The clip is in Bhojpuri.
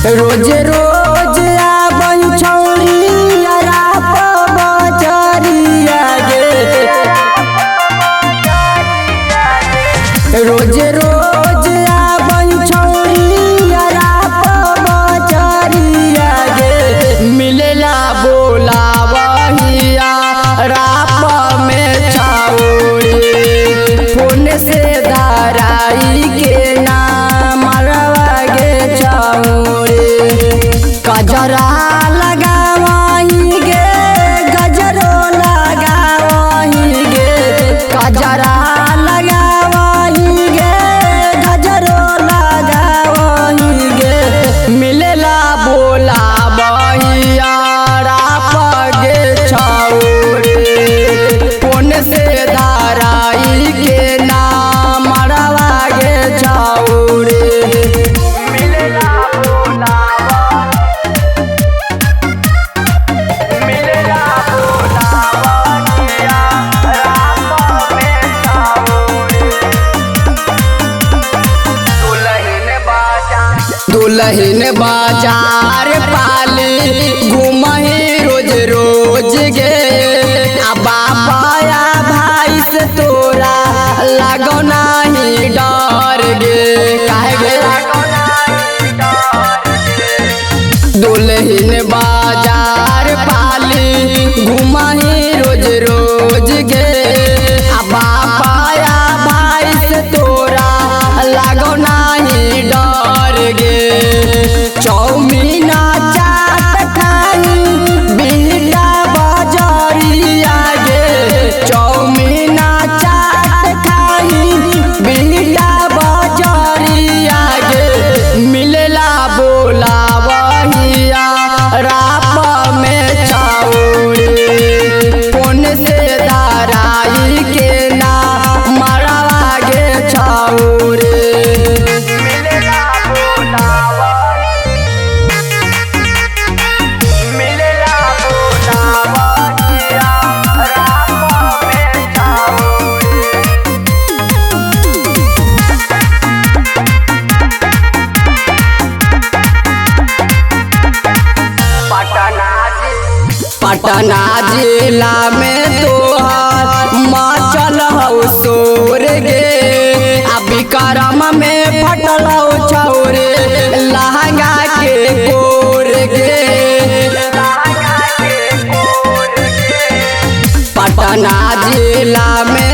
रोज रोज आबन छौरी राप बजरिया गे। रोज रोज आबन छौरी राप बजरिया गे। मिलेला बोलावहिया राप में छौरी फोन से धराई के नाम मरवा गे छौरी। गजरा लगावही गे गजरो लगावही गे। गजरा लगावही गे गजरो लगावही गे। मिलेला बोलावहिया राप गे छौरी फोन से धराई के नाम मरवा गे छौरी। दुल्हन बाजार पाली घूमही रोज रोज गे। बापाया भाई से तोरा लगो नहीं डर गे काहे गे। दुल्हन बाजार पाली घूमही रोज रोज गे। बापाया भाई से तोरा लगो नहीं डर गे। चौमीना चाट खाई बिहटा बजरिया गे। चौमीना चाट खाई बिहटा बजरिया गे। मिलेला बोलावहिया राप में छौरी फोन से धराई के नाम मरवा गे छौरी। पटना जिला में तोहर मचल हौ शोर गे। विक्रम में फटल हौ छौरे लहंगा के कोर गे। पटना जिला में